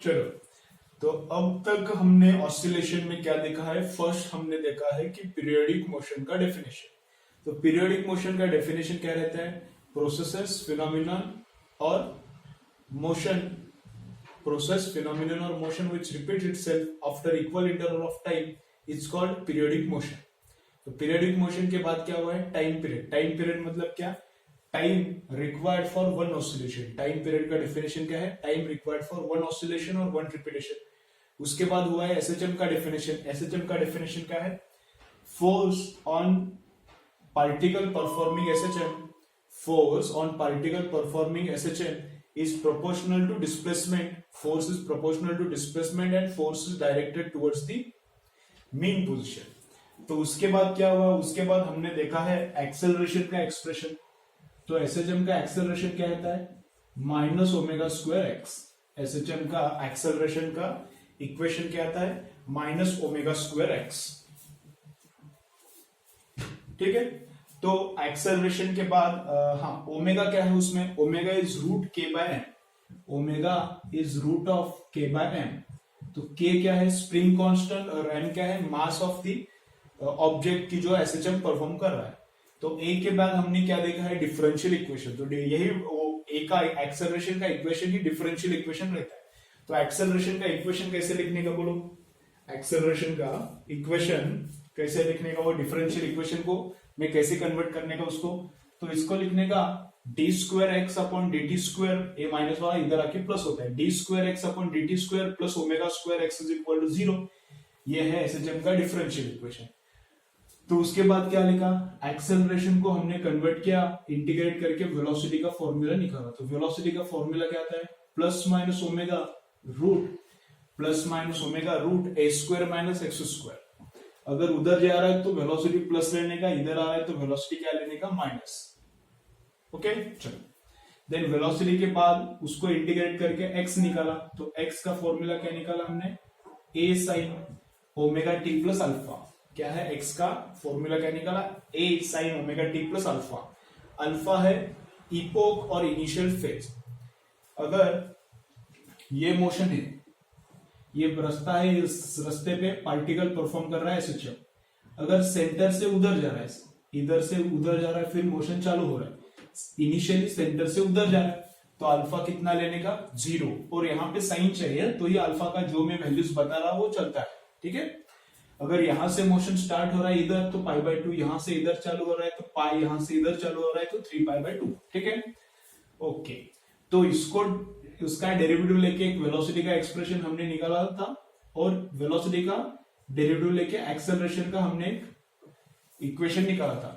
चलो, तो अब तक हमने ऑसिलेशन में क्या देखा है? फर्स्ट हमने देखा है कि पीरियोडिक मोशन का डेफिनेशन। तो पीरियोडिक मोशन का डेफिनेशन क्या रहता है? प्रोसेसेस, फिनोमिनन और मोशन, प्रोसेस, फिनोमिनन और motion which repeats itself after equal interval of time is called periodic motion। तो पीरियोडिक मोशन के बाद क्या हुआ है? Time period. टाइम पीरियड मतलब क्या? Time required for one oscillation. Time period का डेफिनेशन क्या है? Time required for one oscillation और वन रिपीटेशन। उसके बाद हुआ है एसएचएम का डेफिनेशन। एसएचएम का डेफिनेशन क्या है? Force on particle performing SHM, force on particle performing SHM is proportional to displacement, force is proportional to displacement and force is directed towards the mean position। तो उसके बाद क्या हुआ? उसके बाद हमने देखा है एक्सेलरेशन का एक्सप्रेशन। तो एसएचएम का एक्सेलरेशन क्या रहता है? Minus omega square x. SHM का एक्सेलरेशन का इक्वेशन क्या आता है? Minus omega square x. ठीक है, तो एक्सेलरेशन के बाद ओमेगा क्या है उसमें? Omega is root k by M. Omega is root of k by M. तो के क्या है? स्प्रिंग कांस्टेंट, और एम क्या है? मास ऑफ द ऑब्जेक्ट की जो एसएचएम परफॉर्म कर रहा है। तो ए के बाद हमने क्या देखा है? Differential equation. तो यही ए का एक्सेलरेशन का इक्वेशन ही डिफरेंशियल इक्वेशन रहता है। तो एक्सेलरेशन का इक्वेशन कैसे लिखने का बोलो? एक्सेलरेशन का इक्वेशन कैसे लिखने का? वो डिफरेंशियल इक्वेशन को मैं कैसे कन्वर्ट करने का उसको? तो इसको लिखने का D square X upon D T square, A minus वाला इधर आके प्लस होता है, D square X upon D T square plus omega square X is equal to 0। ये है एसएचएम का डिफरेंशियल इक्वेशन। तो उसके बाद क्या लिखा? एक्सेलरेशन को हमने कन्वर्ट किया, इंटीग्रेट करके वेलोसिटी का फॉर्मूला निकाला। तो वेलोसिटी का फॉर्मूला क्या आता है? Plus minus omega root, plus minus omega root A square minus X square. अगर उधर जा रहा है तो वेलोसिटी प्लस लेने का, इधर आ रहा है तो वेलोसिटी क्या लेने का? माइनस। ओके, चलो। देन वेलोसिटी के बाद उसको इंटीग्रेट करके x निकाला। तो x का फॉर्मूला क्या निकाला हमने? a sine omega T plus alpha. क्या है x का फॉर्मूला? क्या निकाला? a sine omega T plus alpha. Alpha है इपोक और इनिशियल फेज। अगर ये मोशन है, ये रास्ता है, इस रास्ते पे पार्टिकल परफॉर्म कर रहा है एसएचएम। अगर सेंटर से उधर जा रहा है, इधर से उधर जा रहा है, फिर मोशन चालू हो रहा है। इनिशियली सेंटर से उधर जा रहा है, तो अल्फा कितना लेने का? 0। और यहाँ पे साइन चाहिए, तो ये अल्फा का जो मैं वैल्यूज बता रहा वो चलता है। ठीक है, अगर यहां से मोशन स्टार्ट हो रहा है इधर, तो पाई बाय 2, यहां से इधर चालू हो रहा है तो पाई, यहां से इधर चालू हो रहा है तो 3 पाई बाय 2। ठीक है, ओके। तो इसको, उसका डेरिवेटिव लेके एक वेलोसिटी का एक्सप्रेशन हमने निकाला था, और वेलोसिटी का डेरिवेटिव लेके एक्सेलरेशन का हमने इक्वेशन निकाला था।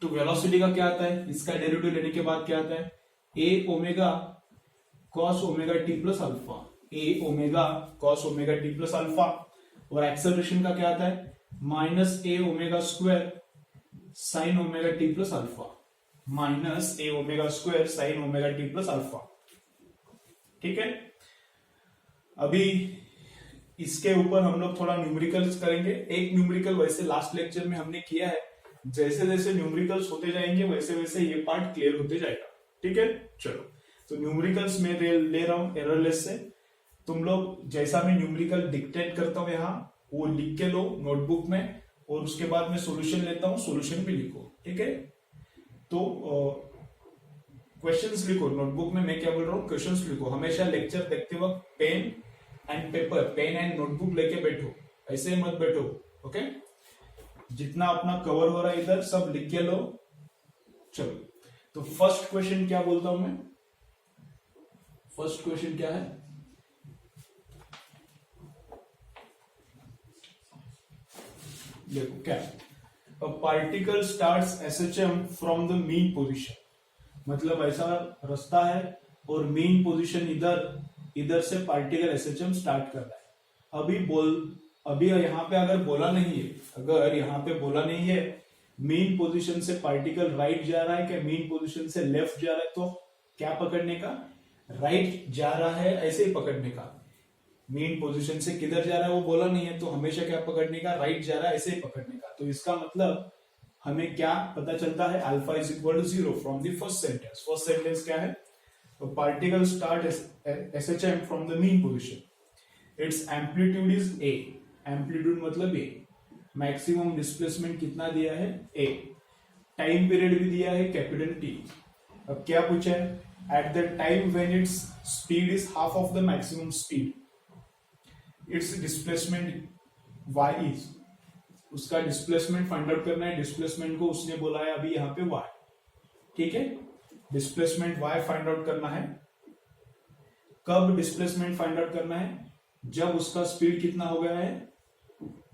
तो वेलोसिटी का क्या आता है? इसका डेरिवेटिव लेने के बाद क्या आता है? A omega cos omega T plus alpha, A omega cos omega T plus alpha. और एक्सेलरेशन का क्या आता है? Minus A omega square sine omega T plus alpha, minus A omega square sine omega T plus alpha. ठीक है, अभी इसके ऊपर हम लोग थोड़ा न्यूमेरिकल्स करेंगे। एक न्यूमेरिकल वैसे लास्ट लेक्चर में हमने किया है, जैसे जैसे न्यूमेरिकल्स होते जाएंगे वैसे वैसे ये पार्ट क्लियर होते जाएगा। ठीक है, चलो। तो न्यूमेरिकल्स में ले रहा हूं एररलेस से। तुम लोग जैसा मैं न्यूमेरिकल डिक्टेट करता हूं यहाँ, वो लिख के लो नोटबुक में, और उसके बाद मैं सॉल्यूशन लेता हूं, सॉल्यूशन भी लिखो। ठीक है, तो क्वेश्चंस लिखो नोटबुक में। मैं क्या बोल रहा हूँ? क्वेश्चंस लिखो। हमेशा लेक्चर देखते वक्त pen and paper, pen and notebook लेके बैठो, ऐसे मत बैठो। ओके, जितना अपना कवर हो रहा है इधर सब लिख के लो। चलो, तो फर्स्ट क्वेश्चन क्या बोलता हूं मैं? फर्स्ट क्वेश्चन क्या है? देखो क्या, a particle starts SHM from the mean position. मतलब ऐसा रास्ता है और मीन पोजीशन इधर से पार्टिकल एसएचएम स्टार्ट कर रहा है। अभी यहाँ पे अगर बोला नहीं है, अगर यहाँ पे बोला नहीं है मीन पोजीशन से पार्टिकल राइट जा रहा है क्या मीन पोजीशन से लेफ्ट जा रहा है, तो क्या पकड़ने का? राइट जा रहा है ऐसे ही पकड़ने का। मीन पोजीशन से किधर जा रहा है वो बोला नहीं है, तो हमेशा क्या पकड़ने का? राइट जा रहा है ऐसे ही पकड़ने का। तो इसका मतलब हमें क्या पता चलता है? Alpha is equal to 0 from the first sentence. First sentence क्या है? A particle start SHM from the mean position. Its amplitude is a. Amplitude मतलब a. मैक्सिमम डिस्प्लेसमेंट कितना दिया है a. टाइम पीरियड भी दिया है कैपिटल T. अब क्या पूछा है? At the time when its speed is half of the maximum speed, it's displacement y is. उसका डिस्प्लेसमेंट फाइंड आउट करना है. डिस्प्लेसमेंट को उसने बोला है अभी यहाँ पे y. ठीक है, डिस्प्लेसमेंट y फाइंड आउट करना है. कब डिस्प्लेसमेंट फाइंड आउट करना है? जब उसका स्पीड कितना हो गया है,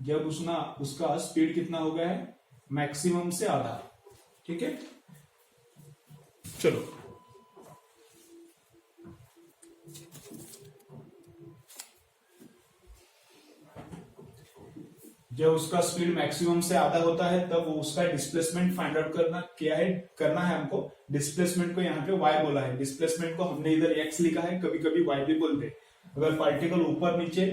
जब उसका स्पीड कितना हो गया है, मैक्सिमम से आधा. ठीक है, चलो जब उसका स्पीड मैक्सिमम से आधा होता है तब वो उसका डिस्प्लेसमेंट फाइंड आउट करना है हमको. डिस्प्लेसमेंट को यहाँ पे y बोला है. डिस्प्लेसमेंट को हमने इधर x लिखा है, कभी कभी y भी बोलते हैं. अगर पार्टिकल ऊपर नीचे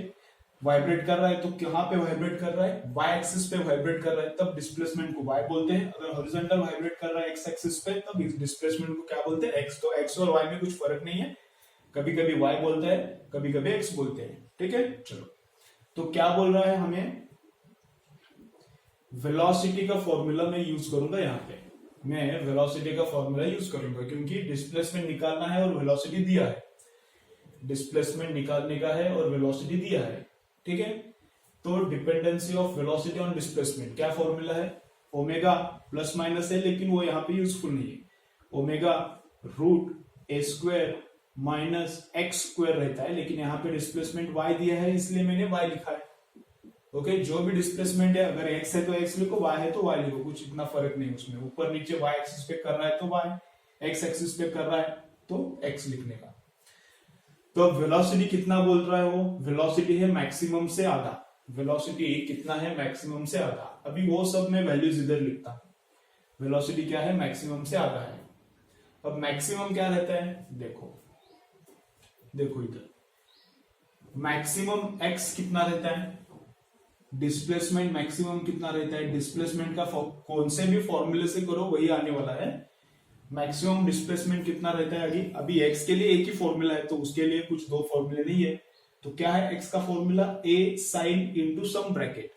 वाइब्रेट कर रहा है तो कहाँ पे वाइब्रेट कर रहा है? y एक्सिस पे वाइब्रेट कर रहा है, तब डिस्प्लेसमेंट को y बोलते हैं. अगर हॉरिजॉन्टल वाइब्रेट कर रहा है x एक्सिस पे, तब डिस्प्लेसमेंट को क्या बोलते हैं? x. तो x और y में कुछ फर्क नहीं है, कभी कभी y बोलता है, कभी कभी x बोलते हैं. ठीक है, चलो तो क्या बोल रहा है हमें? वेलोसिटी का फॉर्मूला मैं यूज करूंगा. यहाँ पे मैं वेलोसिटी का फॉर्मूला यूज करूंगा क्योंकि डिस्प्लेसमेंट निकालना है और वेलोसिटी दिया है. डिस्प्लेसमेंट निकालने का है और वेलोसिटी दिया है. ठीक है, तो dependency of velocity on displacement क्या फॉर्मूला है? ओमेगा प्लस माइनस है, लेकिन वो यहाँ पे यूजफुल नहीं है. Omega root A square minus X square रहता है, लेकिन यहाँ पे डिस्प्लेसमेंट y दिया है इसलिए मैंने y लिखा है. ओके, जो भी डिस्प्लेसमेंट है, अगर x है तो x लिखो, y है तो y लिखो, कुछ इतना फर्क नहीं उसमें. ऊपर नीचे y एक्सिस पे कर रहा है तो y, x एक्सिस पे कर रहा है तो x लिखने का. तो वेलोसिटी कितना बोल रहा है वो? वेलोसिटी है मैक्सिमम से आधा. वेलोसिटी कितना है? मैक्सिमम से आधा. अभी वो सब मैं वैल्यूज इधर लिखता हूं. वेलोसिटी क्या है? मैक्सिमम से आधा है. अब मैक्सिमम क्या रहता है? देखो इधर मैक्सिमम x कितना रहता है? डिस्प्लेसमेंट मैक्सिमम कितना रहता है? डिस्प्लेसमेंट का कौन से भी फॉर्मूले से करो वही आने वाला है. मैक्सिमम डिस्प्लेसमेंट कितना रहता है? अभी x के लिए एक ही फॉर्मूला है, तो उसके लिए कुछ दो फॉर्मूले नहीं है. तो क्या है x का formula? a sine into sum bracket.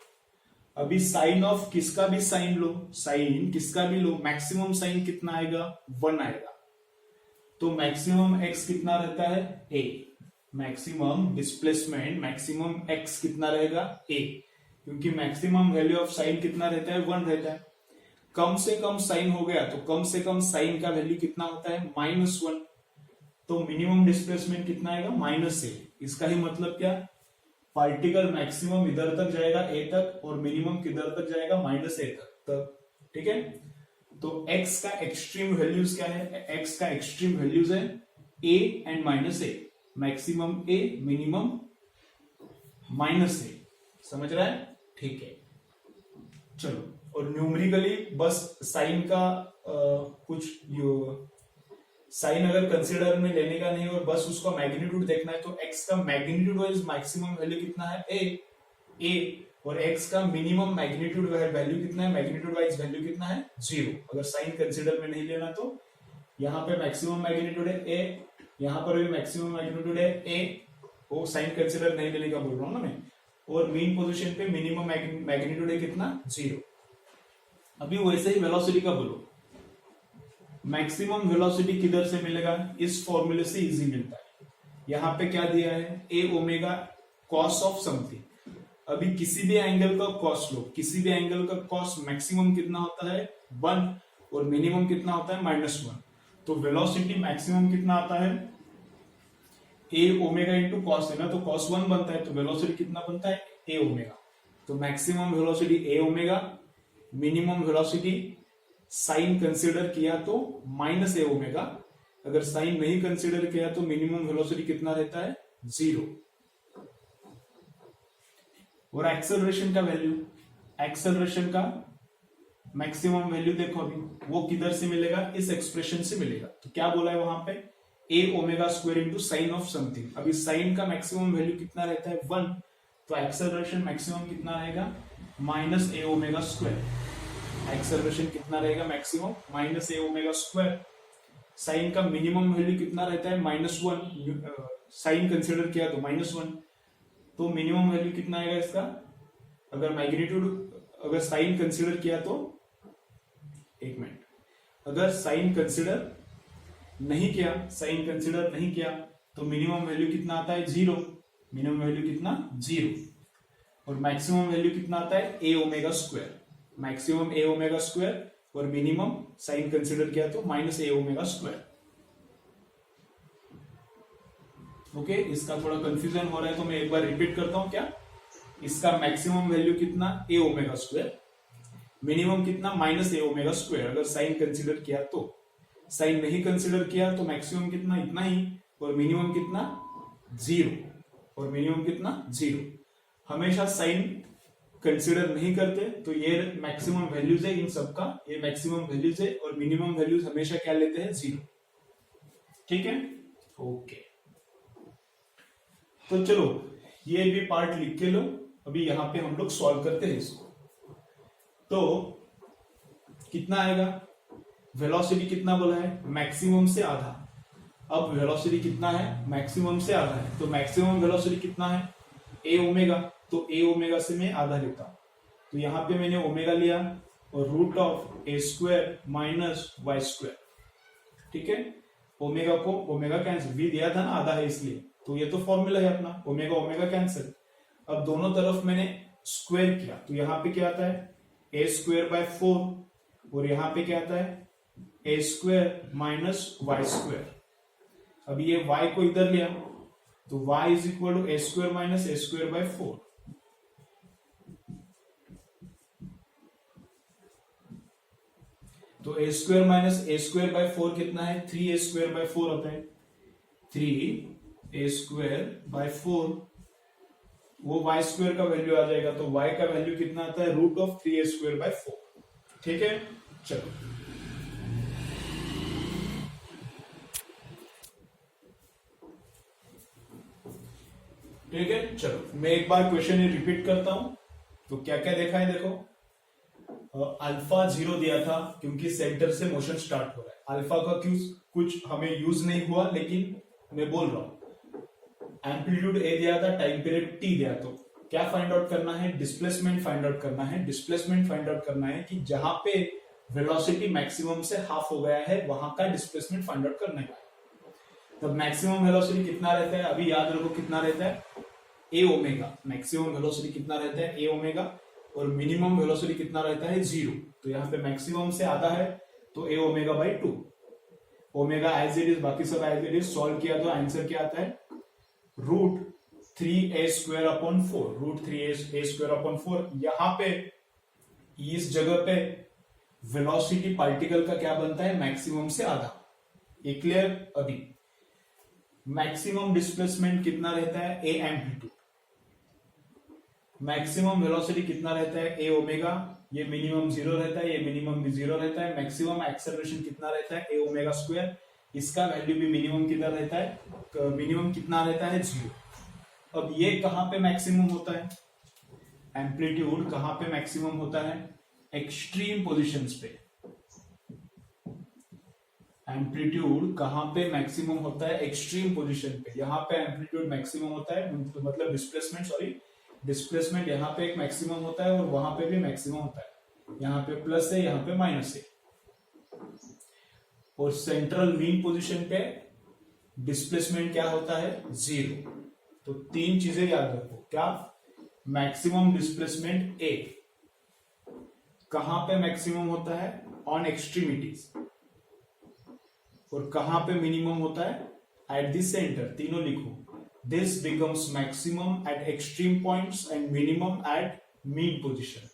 अभी साइन ऑफ किसका भी साइन लो, साइन किसका भी लो, मैक्सिमम साइन कितना आएगा? 1 आएगा. तो मैक्सिमम x कितना रहता है? a. Maximum displacement maximum x कितना रहेगा? a. क्योंकि मैक्सिमम वैल्यू ऑफ साइन कितना रहता है? 1 रहता है. कम से कम साइन हो गया तो कम से कम साइन का वैल्यू कितना होता है? -1. तो मिनिमम डिस्प्लेसमेंट कितना आएगा? -a. इसका ही मतलब क्या? पार्टिकल मैक्सिमम इधर तक जाएगा a तक और मिनिमम किधर तक जाएगा? -a तक. ठीक है, तो x का एक्सट्रीम वैल्यूज क्या है? x का एक्सट्रीम वैल्यूज है a and -a. Maximum a, minimum -a. समझ रहा है? ठीक है, चलो. और न्यूमेरिकली बस साइन का कुछ साइन अगर कंसीडर में लेने का नहीं और बस उसका मैग्नीट्यूड देखना है, तो x का मैग्नीट्यूड वाइज मैक्सिमम वैल्यू कितना है? a. और x का मिनिमम मैग्नीट्यूड वैल्यू कितना है? मैग्नीट्यूड वाइज वैल्यू कितना है? 0. अगर साइन कंसीडर में नहीं लेना तो यहाँ पे मैक्सिमम मैग्नीट्यूड है a, यहाँ पर भी मैक्सिमम मैग्नीट्यूड है a. वो साइन कंसीडर नहीं लेने का बोल रहा हूँ ना मैं. और मीन पोजीशन पे मिनिमम मैग्नीट्यूड है कितना? 0. अभी वैसे ही वेलोसिटी का बोलो. मैक्सिमम वेलोसिटी किधर से मिलेगा? इस फॉर्मूले से इजी मिलता है. यहाँ पे क्या दिया है? a omega cos of something. अभी किसी भी एंगल का कॉस लो, किसी भी एंगल का कॉस मैक्सिमम कितना होता है? 1 और मिनिमम कितना होता है? -1. तो वेलोसिटी मैक्सिमम कितना आता है? a ओमेगा इंटू कॉस है ना, तो कॉस 1 बनता है, तो वेलोसिटी कितना बनता है? a omega. तो maximum velocity a omega, minimum velocity sign consider किया तो -a ओमेगा. अगर साइन नहीं कंसीडर किया तो मिनिमम वेलोसिटी कितना रहता है? 0. और एक्सेलरेशन का वैल्यू, एक्सेलरेशन का मैक्सिमम वैल्यू देखो अभी वो किधर से मिलेगा? इस एक्सप्रेशन से मिलेगा. तो क्या बोला है वहां पे? a omega square into sine of something. अभी साइन का मैक्सिमम वैल्यू कितना रहता है? 1. तो एक्सेलरेशन मैक्सिमम कितना रहेगा? -a omega square. एक्सेलरेशन कितना रहेगा maximum? -a omega square. Sine का मिनिमम वैल्यू कितना रहता है -1, साइन कंसिडर किया तो -1, तो मिनिमम वैल्यू कितना आएगा इसका, अगर मैग्नीट्यूड अगर साइन कंसिडर किया तो, एक मिनट, अगर साइन कंसिडर नहीं किया तो मिनिमम वैल्यू कितना आता है 0, मिनिमम वैल्यू कितना 0, और मैक्सिमम वैल्यू कितना आता है A omega square, maximum a omega square, और मिनिमम साइन कंसिडर किया तो -a ओमेगा स्क्वायर। ओके, इसका थोड़ा कंफ्यूजन हो रहा है तो मैं एक बार रिपीट करता हूं क्या, इसका मैक्सिमम वैल्यू कितना a ओमेगा स्क्वायर, मिनिमम कितना -a ओमेगा स्क्वायर अगर साइन कंसिडर किया तो, साइन नहीं कंसिडर किया तो मैक्सिमम कितना इतना ही, और मिनिमम कितना 0, और मिनिमम कितना 0। हमेशा साइन कंसिडर नहीं करते तो ये मैक्सिमम वैल्यूज है इन सबका, ये मैक्सिमम वैल्यूज है, और मिनिमम वैल्यूज हमेशा क्या लेते हैं 0। ठीक है, ओके, तो चलो ये भी पार्ट लिख के लो, अभी यहां पे हम लोग सॉल्व करते हैं इसको। तो कितना आएगा, वेलोसिटी कितना बोला है, मैक्सिमम से आधा, अब वेलोसिटी कितना है, मैक्सिमम से आधा है, तो मैक्सिमम वेलोसिटी कितना है a ओमेगा, तो a ओमेगा से मैं आधा लेता हूं, तो यहां पे मैंने ओमेगा लिया और root of a square minus Y square. ठीक है, ओमेगा को ओमेगा कैंसिल, v दिया था ना आधा है इसलिए, तो ये तो फॉर्मूला है अपना, ओमेगा ओमेगा कैंसिल। अब दोनों तरफ मैंने स्क्वायर किया तो यहां पे क्या आता है a स्क्वायर बाय 4, और यहां पे क्या आता है a square minus Y square. अब ये y को इधर लिया तो y is equal to a square minus a square by 4। तो a square minus a square by 4 कितना है, 3a स्क्वायर बाय 4 होता है, 3a स्क्वायर बाय 4, वो y स्क्वायर का वैल्यू आ जाएगा, तो y का वैल्यू कितना आता है root of 3a square by 4। ठीक है, चलो ठीक है, चलो मैं एक बार क्वेश्चन रिपीट करता हूं। तो क्या क्या देखा है, देखो अल्फा 0 दिया था क्योंकि सेंटर से मोशन स्टार्ट हो रहा है, अल्फा का कुछ हमें यूज नहीं हुआ, लेकिन मैं बोल रहा हूं एम्पलीट्यूड ए दिया था, टाइम पीरियड टी दिया, तो क्या फाइंड आउट करना है, डिस्प्लेसमेंट फाइंड आउट करना है। डिस्प्लेसमेंट फाइंड आउट करना है कि जहां पे वेलोसिटी मैक्सिमम से हाफ हो गया है वहां का डिस्प्लेसमेंट फाइंड आउट करना है। तो मैक्सिमम वेलोसिटी कितना रहता है, अभी याद रखो कितना रहता है ए ओमेगा, मैक्सिमम वेलोसिटी कितना रहता है ए ओमेगा, और मिनिमम वेलोसिटी कितना रहता है 0। तो यहाँ पे मैक्सिमम से आधा है तो A omega by 2, omega as it is, बाकी सब एज इट इज। सॉल्व किया तो आंसर क्या आता है root 3a square upon 4, root 3a square upon 4। यहाँ पे इस जगह पे वेलोसिटी पार्टिकल का क्या बनता है मैक्सिमम से आधा। ये क्लियर, अभी मैक्सिमम डिस्प्लेसमेंट कितना रहता है ए एम्पलीट्यूड, मैक्सिमम वेलोसिटी कितना रहता है ए ओमेगा, ये मिनिमम 0 रहता है, ये मिनिमम भी 0 रहता है। मैक्सिमम एक्सेलरेशन कितना रहता है ए ओमेगा स्क्वायर, इसका वैल्यू भी मिनिमम कितना रहता है, मिनिमम कितना रहता है 0। अब ये कहां पे मैक्सिमम होता है, एम्पलीट्यूड कहां पे मैक्सिमम होता है, एक्सट्रीम पोजिशंस पे। एम्पलीट्यूड कहां पे मैक्सिमम होता है, एक्सट्रीम पोजीशन पे। यहां पे एम्पलीट्यूड मैक्सिमम होता है, मतलब डिस्प्लेसमेंट यहां पे एक मैक्सिमम होता है और वहां पे भी मैक्सिमम होता है। यहां पे प्लस है, यहां पे माइनस है। और सेंट्रल मीन पोजीशन पे डिस्प्लेसमेंट क्या होता है 0। तो तीन चीजें याद रखो, क्या मैक्सिमम डिस्प्लेसमेंट ए कहां पे मैक्सिमम होता है ऑन एक्सट्रीमिटीज, और कहां पे मिनिमम होता है एट द सेंटर। तीनों लिखो, this becomes maximum at extreme points and minimum at mean position.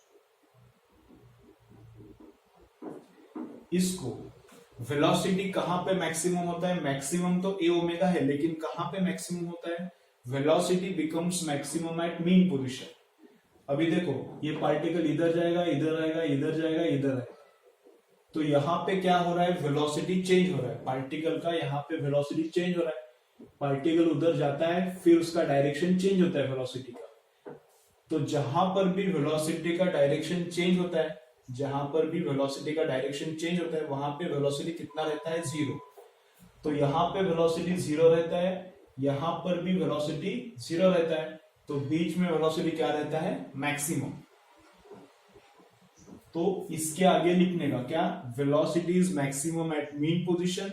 इसको वेलोसिटी कहां पे मैक्सिमम होता है, मैक्सिमम तो ए ओमेगा है, लेकिन कहां पे मैक्सिमम होता है, velocity becomes maximum at mean position. अभी देखो ये पार्टिकल इधर जाएगा, इधर आएगा, इधर जाएगा, इधर आएगा, तो यहां पे क्या हो रहा है, वेलोसिटी चेंज हो रहा है पार्टिकल का, यहां पे वेलोसिटी चेंज हो रहा है। पार्टिकल उधर जाता है, फिर उसका डायरेक्शन चेंज होता है वेलोसिटी का। तो जहां पर भी वेलोसिटी का डायरेक्शन चेंज होता है, जहां पर भी वेलोसिटी का डायरेक्शन चेंज होता है, वहां पे वेलोसिटी कितना रहता है 0। तो यहां पे वेलोसिटी 0 रहता है, यहां पर भी वेलोसिटी 0 रहता है, तो बीच में वेलोसिटी क्या रहता है, मैक्सिमम। तो इसके आगे लिखने का क्या, velocity is maximum at mean position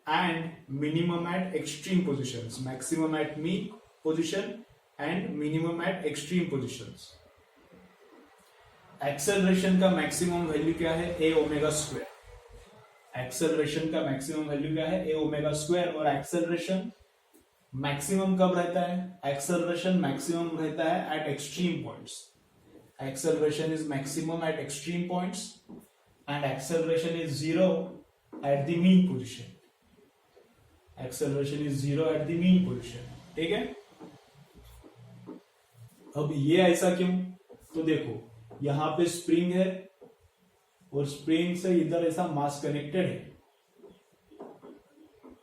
and minimum at extreme positions, maximum at mean position and minimum at extreme positions. Acceleration का मैक्सिमम वैल्यू क्या है, ए ओमेगा स्क्वायर। एक्सेलरेशन का मैक्सिमम वैल्यू क्या है, ए ओमेगा स्क्वायर। और acceleration maximum कब रहता है, एक्सेलरेशन मैक्सिमम रहता है at extreme points. Acceleration is maximum at extreme points and acceleration is 0 at the mean position. Acceleration is 0 at the mean position. ठीक है। अब ये ऐसा क्यों, तो देखो यहां पे स्प्रिंग है और स्प्रिंग से इधर ऐसा मास कनेक्टेड है,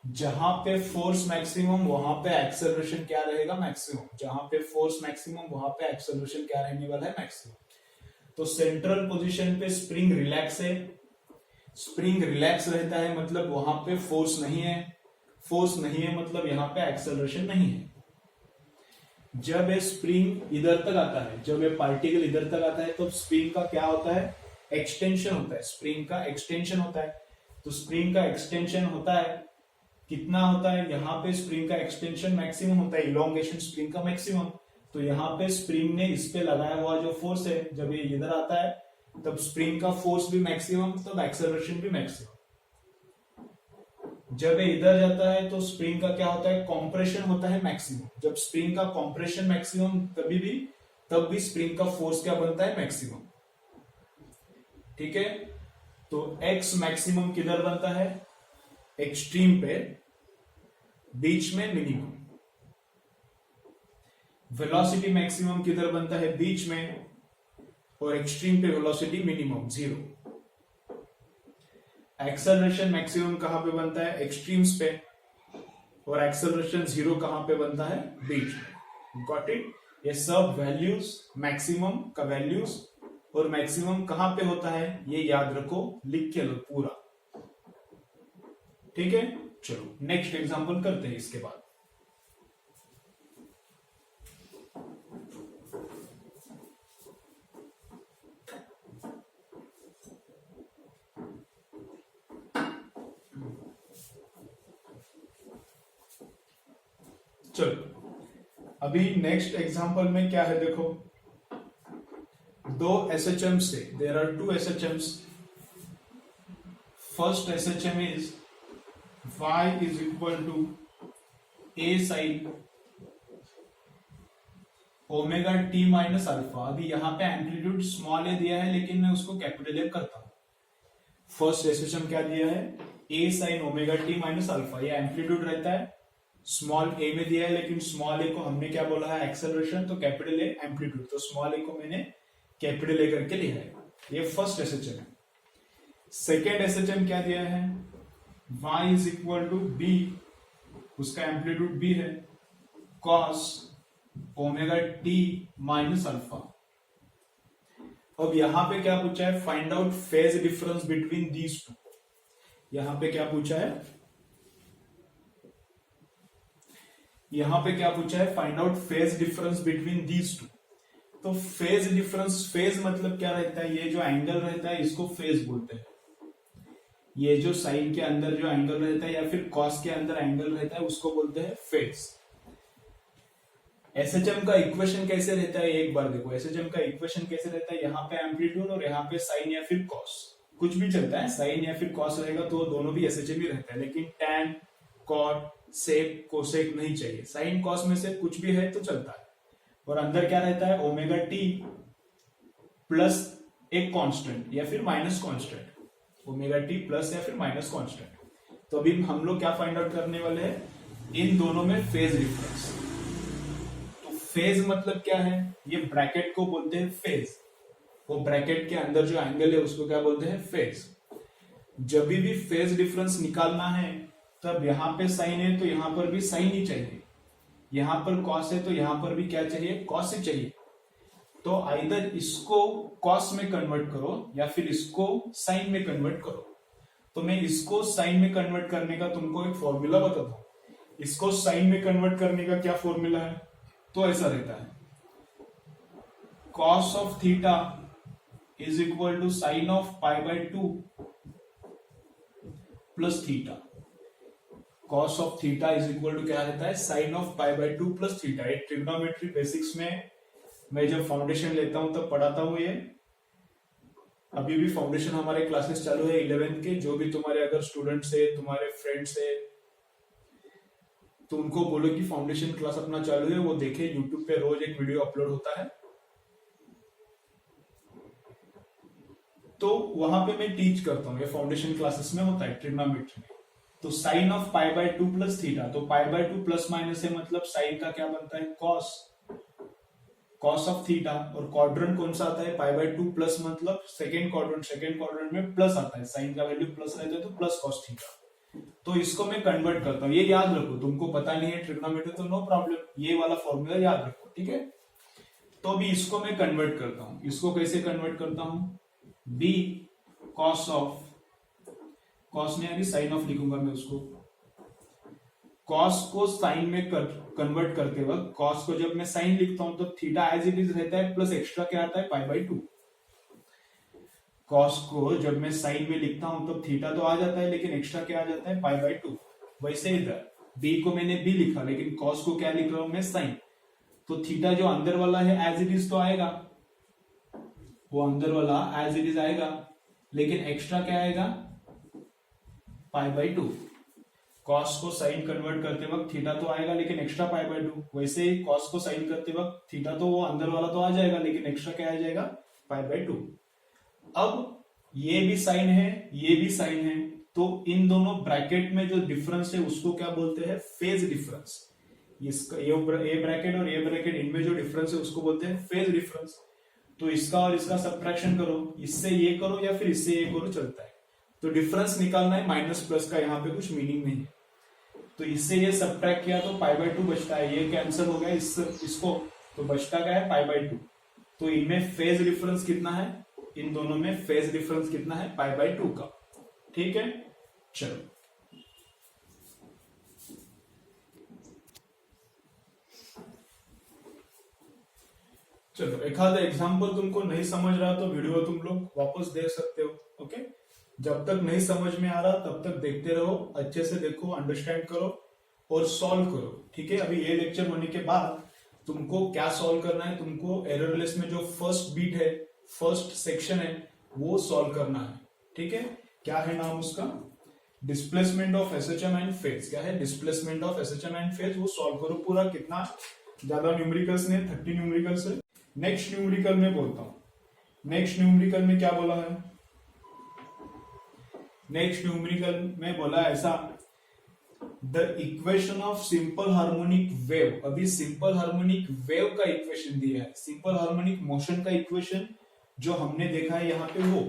जहां पे फोर्स मैक्सिमम वहां पे एक्सेलरेशन क्या रहेगा, मैक्सिमम। जहां पे फोर्स मैक्सिमम वहां पे एक्सेलरेशन क्या रहने वाला है, मैक्सिमम। तो सेंट्रल पोजीशन पे स्प्रिंग रिलैक्स है, स्प्रिंग रिलैक्स रहता है मतलब वहां पे फोर्स नहीं है, फोर्स नहीं है मतलब यहां पे एक्सेलरेशन नहीं है। जब ये स्प्रिंग इधर तक आता है, जब ये पार्टिकल इधर तक आता है, तो स्प्रिंग का क्या होता है, एक्सटेंशन होता है, स्प्रिंग का एक्सटेंशन होता है। तो स्प्रिंग का एक्सटेंशन होता है, कितना होता है, यहाँ पे स्प्रिंग का एक्सटेंशन मैक्सिमम होता है, इलोंगेशन स्प्रिंग का मैक्सिमम। तो यहाँ पे स्प्रिंग ने इस पे लगाया हुआ जो फोर्स है, जब ये इधर आता है तब स्प्रिंग का फोर्स भी मैक्सिमम, तब एक्सेलरेशन भी मैक्सिमम। जब ये इधर जाता है तो स्प्रिंग का क्या होता है, कॉम्प्रेशन होता है मैक्सिमम। जब स्प्रिंग का कॉम्प्रेशन मैक्सिमम तब भी स्प्रिंग का फोर्स क्या बनता है, मैक्सिमम। ठीक है। तो एक्स मैक्सिमम किधर बनता है, एक्सट्रीम पे, बीच में मिनिमम। वेलोसिटी मैक्सिमम किधर बनता है, बीच में, और एक्सट्रीम पे वेलोसिटी मिनिमम 0। एक्सेलरेशन मैक्सिमम कहां पे बनता है, एक्सट्रीम्स पे, और एक्सेलरेशन 0 कहां पे बनता है, बीच में। Got it. ये सब वैल्यूज, मैक्सिमम का वैल्यूज और मैक्सिमम कहां पे होता है, ये याद रखो, लिख के लो पूरा। ठीक है। चलो नेक्स्ट एग्जांपल करते हैं इसके बाद। चलो अभी नेक्स्ट एग्जांपल में क्या है, देखो दो एसएचएम से, there are two SHMs. First SHM is y is equal to a sin omega t minus alpha. अभी यहां पे एम्पलीट्यूड स्मॉल ए दिया है, लेकिन मैं उसको कैपिटल ए करता हूं। फर्स्ट एसएचएम क्या दिया है, a sin omega t minus alpha. ये एम्पलीट्यूड रहता है, स्मॉल ए में दिया है, लेकिन स्मॉल ए को हमने क्या बोला है, एक्सेलरेशन, तो कैपिटल ए एम्पलीट्यूड, तो स्मॉल ए को मैंने कैपिटल ए करके लिया है। ये फर्स्ट एसएचएम है। सेकेंड एसएचएम क्या दिया है, y is equal to b, उसका एम्पलीट्यूड b है, cos omega t minus alpha. अब यहां पे क्या पूछा है, find out phase difference between these two. यहां पे क्या पूछा है, यहां पे क्या पूछा है, find out phase difference between these to. तो फेज डिफरेंस, फेज मतलब क्या रहता है, ये जो एंगल रहता है इसको फेज बोलते हैं। ये जो साइन के अंदर जो एंगल रहता है या फिर कॉस के अंदर एंगल रहता है उसको बोलते हैं फेज। एसएचएम का इक्वेशन कैसे रहता है, एक बार देखो एसएचएम का इक्वेशन कैसे रहता है, यहाँ पे एम्पलीट्यूड और यहाँ पे साइन या फिर कॉस, कुछ भी चलता है, साइन या फिर कॉस रहेगा तो दोनों भी एसएचएम ही रहता है। लेकिन टैन, कॉट, सेक, कोसेक नहीं चाहिए। साइन कॉस में से कुछ भी है तो चलता है। और अंदर क्या रहता है, ओमेगा टी प्लस एक कांस्टेंट या फिर minus constant, omega T plus या फिर माइनस कांस्टेंट। तो अभी हम लोग क्या फाइंड आउट करने वाले हैं, इन दोनों में फेज डिफरेंस। तो फेज मतलब क्या है, ये ब्रैकेट को बोलते हैं फेज। वो ब्रैकेट के अंदर जो एंगल है उसको क्या बोलते हैं, फेज। जब भी फेज डिफरेंस निकालना है तब यहां पे साइन है तो यहां पर भी साइन ही चाहिए, यहां पर कॉस है तो यहां पर भी क्या चाहिए, कॉस ही चाहिए। तो आइदर इसको कॉस में कन्वर्ट करो या फिर इसको साइन में कन्वर्ट करो। तो मैं इसको साइन में कन्वर्ट करने का तुमको एक फॉर्मूला बताता हूं। इसको साइन में कन्वर्ट करने का क्या फॉर्मूला है, तो ऐसा रहता है cos of theta is equal to sine of pi by 2 plus theta. cos of theta is equal to क्या रहता है, sine of pi by 2 plus theta. एक ट्रिग्नोमेट्री बेसिक्स में मैं जब फाउंडेशन लेता हूं तब पढ़ाता हूं ये। अभी भी फाउंडेशन हमारे क्लासेस चालू है 11th के। जो भी तुम्हारे अगर स्टूडेंट्स है, तुम्हारे फ्रेंड्स है, तो उनको बोलो कि फाउंडेशन क्लास अपना चालू है, वो देखे। यूट्यूब पे रोज एक वीडियो अपलोड होता है, तो वहां पे मैं टीच करता हूँ। ये फाउंडेशन क्लासेस में होता है ट्रिग्नोमेट्री में। तो sine of pi by 2 plus theta, तो पाई बाय 2 प्लस माइनस है, मतलब साइन का क्या बनता है, कॉस। कॉस ऑफ थीटा, और क्वाड्रेंट कौन सा आता है, पाई बाय 2 प्लस, मतलब सेकेंड क्वाड्रेंट। सेकेंड क्वाड्रेंट में प्लस आता है, साइन का वैल्यू प्लस रहता है, तो प्लस कॉस थीटा। तो इसको मैं कन्वर्ट करता हूँ। ये याद रखो, तुमको पता नहीं है ट्रिग्नोमेट्री तो नो प्रॉब्लम, ये वाला फॉर्मूला याद रखो, ठीक है। तो अभी इसको मैं कन्वर्ट करता हूँ। इसको कैसे कन्वर्ट करता हूँ, b cos ऑफ, cos नहीं, अभी साइन ऑफ लिखूंगा मैं उसको। cos को साइन में कन्वर्ट करते वक्त, cos को जब मैं साइन लिखता हूं तो थीटा एज इट इज रहता है, प्लस एक्स्ट्रा क्या आता है, पाई बाय 2। cos को जब मैं साइन में लिखता हूं तो थीटा तो आ जाता है, लेकिन एक्स्ट्रा क्या आ जाता है, पाई बाय 2। वैसे इधर b को मैंने b लिखा, लेकिन cos को क्या लिख रहा हूं मैं, साइन। तो थीटा जो अंदर वाला है एज इट इज तो आएगा, वो अंदर वाला एज इट इज आएगा, लेकिन एक्स्ट्रा क्या आएगा, पाई बाय 2। कॉस को साइन कन्वर्ट करते वक्त थीटा तो आएगा, लेकिन एक्स्ट्रा पाई बाय 2। वैसे ही कॉस को साइन करते वक्त थीटा तो वो अंदर वाला तो आ जाएगा, लेकिन एक्स्ट्रा क्या आ जाएगा, पाई बाय 2। अब ये भी साइन है, ये भी साइन है, तो इन दोनों ब्रैकेट में जो डिफरेंस है उसको क्या बोलते हैं, फेज डिफरेंस। इसका ये ब्रैकेट और ये ब्रैकेट, इनमें जो डिफरेंस है उसको बोलते हैं फेज डिफरेंस। तो इसका और इसका सब्ट्रैक्शन करो, इससे ये करो या फिर इससे ये करो, चलता है। तो डिफरेंस निकालना है माइनस प्लस का, यहाँ पे कुछ मीनिंग नहीं है। तो इससे ये सब्ट्रैक्ट किया तो पाई बाय 2 बचता है, ये कैंसिल हो गया इसको, तो बचता क्या है, पाई बाय 2। तो इनमें फेज डिफरेंस कितना है, इन दोनों में फेज डिफरेंस कितना है, पाई बाय 2 का, ठीक है। चलो चलो एक आधा एग्जाम्पल तुमको नहीं समझ रहा तो वीडियो तुम लोग वापस देख सकते हो, ओके। जब तक नहीं समझ में आ रहा तब तक देखते रहो, अच्छे से देखो, अंडरस्टैंड करो और सॉल्व करो, ठीक है। अभी ये लेक्चर होने के बाद तुमको क्या सॉल्व करना है, तुमको एररलेस में जो फर्स्ट बीट है, फर्स्ट सेक्शन है, वो सॉल्व करना है, ठीक है। क्या है नाम उसका, displacement of SHM and phase. क्या है, displacement of SHM and phase, वो सॉल्व करो पूरा। कितना ज्यादा न्यूमेरिकल्स ने, 30 न्यूमेरिकल्स है। नेक्स्ट न्यूमेरिकल में बोलता हूं, नेक्स्ट न्यूमेरिकल में क्या बोला है, नेक्स्ट न्यूमेरिकल में बोला ऐसा, the equation of simple harmonic wave. अभी सिंपल हार्मोनिक वेव का इक्वेशन दिया है, सिंपल हार्मोनिक मोशन का इक्वेशन जो हमने देखा है यहाँ पे, वो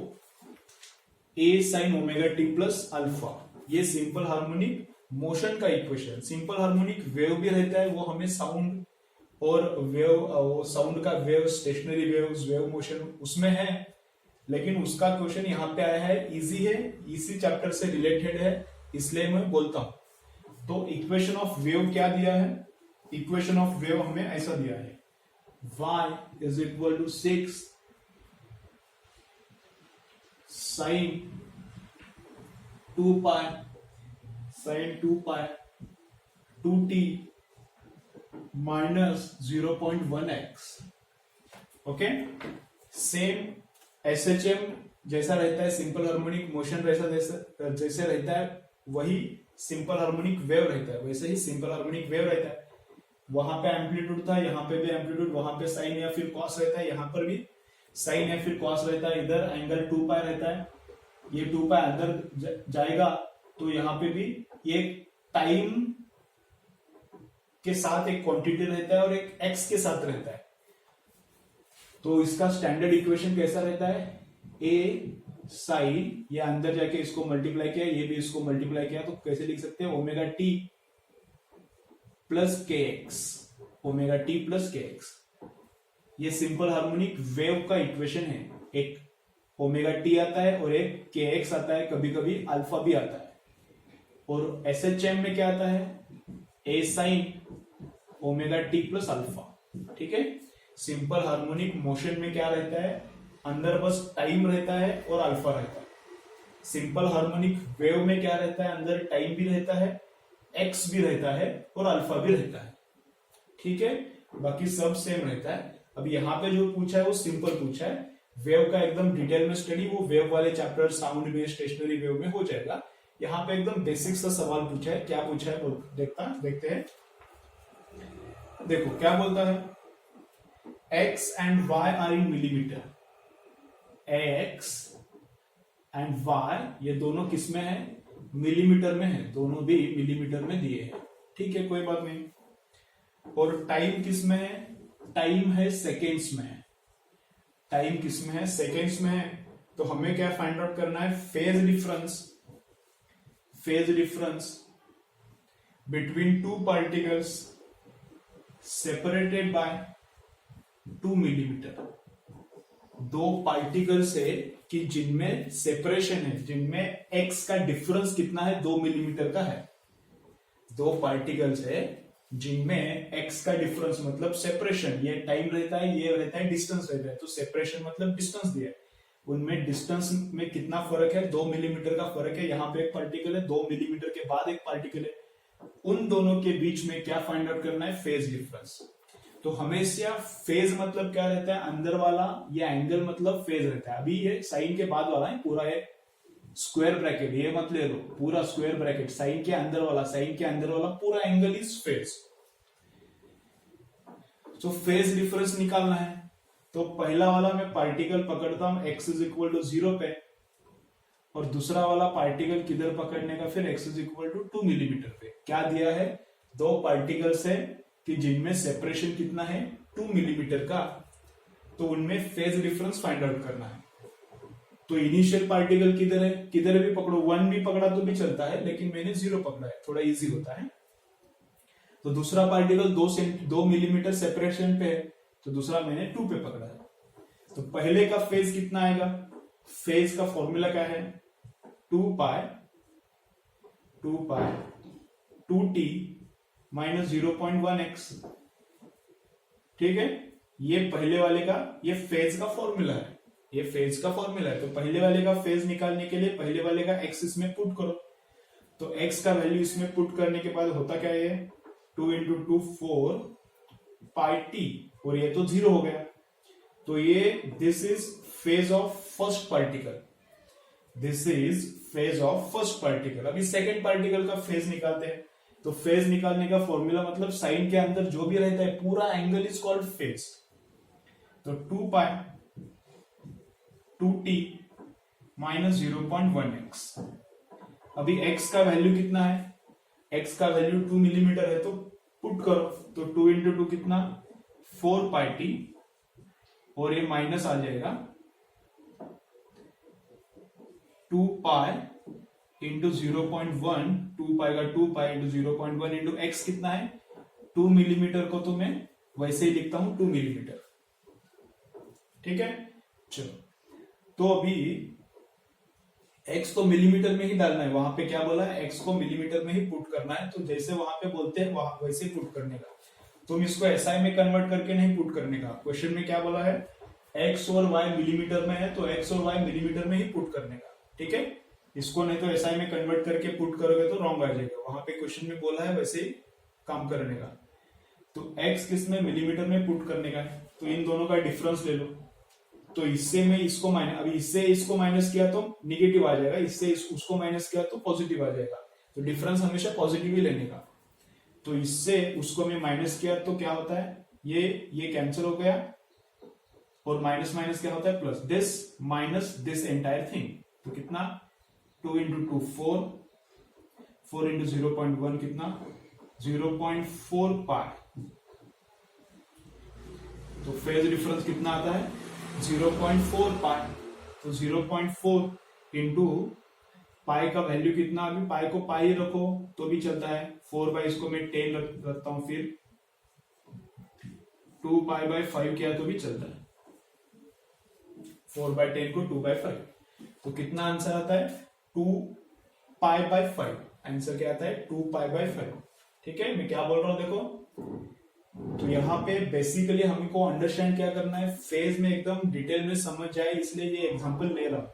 a sin omega t plus alpha, ये सिंपल हार्मोनिक मोशन का इक्वेशन। सिंपल हार्मोनिक वेव भी रहता है, वो हमें साउंड और वेव, साउंड का wave, stationery waves, wave motion उसमें है, लेकिन उसका क्वेश्चन यहाँ पे आया है, इजी है, इसी चैप्टर से रिलेटेड है, इसलिए मैं बोलता हूं। तो इक्वेशन ऑफ वेव क्या दिया है, इक्वेशन ऑफ वेव हमें ऐसा दिया है, y is equal to 6 sine 2 pi, sine 2 pi 2t minus 0.1x, okay. Same SHM जैसा रहता है, सिंपल हार्मोनिक मोशन जैसे रहता है, वही सिंपल हार्मोनिक वेव रहता है, वैसे ही सिंपल हार्मोनिक वेव रहता है। वहां पे एम्पलीट्यूड था, यहाँ पे भी एम्पलीट्यूड, वहां पे साइन या फिर कॉस रहता है, यहाँ पर भी साइन या फिर कॉस रहता है। इधर एंगल 2 पाई रहता है, ये 2 पाई अंदर जाएगा, तो यहाँ पे भी ये टाइम के साथ एक क्वांटिटी रहता है और एक एक्स के साथ रहता है। तो इसका स्टैंडर्ड इक्वेशन कैसा रहता है, ए साइन, ये अंदर जाके इसको मल्टीप्लाई किया, ये भी इसको मल्टीप्लाई किया, तो कैसे लिख सकते हैं, ओमेगा टी प्लस के एक्स, ओमेगा टी प्लस के एक्स। ये सिंपल हार्मोनिक वेव का इक्वेशन है, एक ओमेगा टी आता है और एक के एक्स आता है, कभी कभी अल्फा भी आता है। और एसएचएम में क्या आता है, A sine omega T plus alpha. ठीक है, सिंपल हार्मोनिक मोशन में क्या रहता है, अंदर बस टाइम रहता है और अल्फा रहता है। सिंपल हार्मोनिक वेव में क्या रहता है, अंदर टाइम भी रहता है, एक्स भी रहता है और अल्फा भी रहता है। ठीक है, बाकी सब सेम रहता है। अब यहाँ पे जो पूछा है वो सिंपल पूछा है, वेव का एकदम डिटेल में स्टडी वो वेव वाले चैप्टर साउंड में, स्टेशनरी वेव में हो जाएगा। यहाँ पे एकदम बेसिक सा सवाल पूछा है, क्या पूछा है देखते हैं। देखो क्या बोलता है, x and y are in millimeter, x and y ये दोनों किस में है, मिलीमीटर में है, दोनों भी मिलीमीटर में दिए हैं। ठीक है, कोई बात नहीं। और टाइम किस में है, टाइम है सेकेंड्स में है। टाइम किस में है, सेकेंड्स में है। तो हमें क्या फाइंड आउट करना है, phase difference between two particles separated by 2 millimetre. दो पार्टिकल्स है कि जिनमें सेपरेशन है, जिनमें x का डिफरेंस कितना है, 2 मिलीमीटर का है। दो पार्टिकल्स है जिनमें x का डिफरेंस मतलब सेपरेशन, ये टाइम रहता है, ये रहता है डिस्टेंस रहता है। तो सेपरेशन मतलब डिस्टेंस दिया है, उनमें डिस्टेंस में कितना फर्क है, 2 मिलीमीटर का फर्क है। यहाँ पे एक पार्टिकल है, 2 मिलीमीटर के बाद एक पार्टिकल है, उन दोनों के बीच में क्या फाइंड आउट करना है, फेज डिफरेंस। तो हमेशा फेज मतलब क्या रहता है, अंदर वाला, ये एंगल मतलब फेज रहता है। अभी ये साइन के बाद वाला है, पूरा ये स्क्वायर ब्रैकेट, ये मत ले लो, पूरा स्क्वायर ब्रैकेट, साइन के अंदर वाला पूरा एंगल इज फेज। तो फेज डिफरेंस निकालना है। तो पहला वाला मैं पार्टिकल पकड़ता हूं x इज इक्वल टू 0 पे, और दूसरा वाला पार्टिकल किधर पकड़ने का, फिर x is equal to 2 millimetre पे। क्या दिया है, दो पार्टिकल्स है कि जिनमें सेपरेशन कितना है, 2 मिलीमीटर का। तो उनमें फेज डिफरेंस फाइंड आउट करना है। तो इनिशियल पार्टिकल किधर है, किधर भी पकड़ो, 1 भी पकड़ा तो भी चलता है, लेकिन मैंने 0 पकड़ा है, थोड़ा इजी होता है। तो दूसरा पार्टिकल 2 मिलीमीटर सेपरेशन पे है, तो दूसरा मैंने 2 पे पकड़ा है। तो पहले का फेज कितना आएगा, फेज का फॉर्मूला क्या है, 2 पाई 2t माइनस 0.1x। ठीक है, ये पहले वाले का, ये फेज का फॉर्मूला है, ये फेज का फॉर्मूला है। तो पहले वाले का फेज निकालने के लिए पहले वाले का x इसमें पुट करो। तो x का वैल्यू इसमें पुट करने के बाद होता क्या है, 2 इंटू 2 4 पाई टी, और ये तो 0 हो गया। तो ये this is phase of first particle, this is phase of first particle. अभी सेकेंड पार्टिकल का फेज निकालते हैं। तो फेज निकालने का फॉर्मूला मतलब साइन के अंदर जो भी रहता है पूरा एंगल इज कॉल्ड फेज। तो 2 पाई 2t माइनस 0.1x। अभी x का वैल्यू कितना है, x का वैल्यू 2 मिलीमीटर है, तो पुट करो। तो 2 इंटू 2 कितना, 4 पाई टी, और ये माइनस आ जाएगा 2 पाई इंटू 0.1, 2 पाई का 2 पाई इंटू 0.1 इंटू एक्स कितना है, 2 मिलीमीटर को तो मैं वैसे ही लिखता हूं 2 मिलीमीटर। ठीक है, चलो। तो अभी x को मिलीमीटर में ही डालना है, वहां पे क्या बोला है, x को मिलीमीटर में ही पुट करना है। तो जैसे वहां पे बोलते हैं वहां वैसे ही पुट करने का, तुम इसको SI में कन्वर्ट करके नहीं पुट करने का। क्वेश्चन में क्या बोला है, x और y मिलीमीटर में है, तो x और y मिलीमीटर में ही पुट करने का। ठीक है, इसको नहीं तो SI में कन्वर्ट करके पुट करोगे तो रॉन्ग आ जाएगा। वहां पे क्वेश्चन में बोला है वैसे ही काम करने का। तो x किस में, मिलीमीटर में पुट करने का है। तो इन दोनों का डिफरेंस ले लो। तो इससे मैं इसको माइनस, अभी इससे इसको माइनस किया तो निगेटिव आ जाएगा, इससे उसको माइनस किया तो पॉजिटिव आ जाएगा। तो डिफरेंस हमेशा पॉजिटिव ही लेने का। तो इससे उसको मैं माइनस किया तो क्या होता है, ये कैंसिल हो गया, और माइनस माइनस क्या होता है, plus, this minus this entire thing. तो कितना, 2 इंटू 2 4, 4 इंटू 0.1 कितना, 0.4 पाई। तो फेज डिफरेंस कितना आता है, 0.4 पाई। तो 0.4 इंटू पाई का वैल्यू कितना, अभी पाई को पाई रखो तो भी चलता है, 4 बाई इसको मैं 10 रखता हूं, फिर 2 पाई बाई 5 किया तो भी चलता है। 4/10 को 2/5, तो कितना आंसर आता है 2π/5। आंसर क्या आता है 2π/5। ठीक है, मैं क्या बोल रहा हूं देखो, तो यहाँ पे बेसिकली हमको अंडरस्टैंड क्या करना है, फेज में एकदम डिटेल में समझ जाए, इसलिए ये एग्जांपल ले रहा हूं।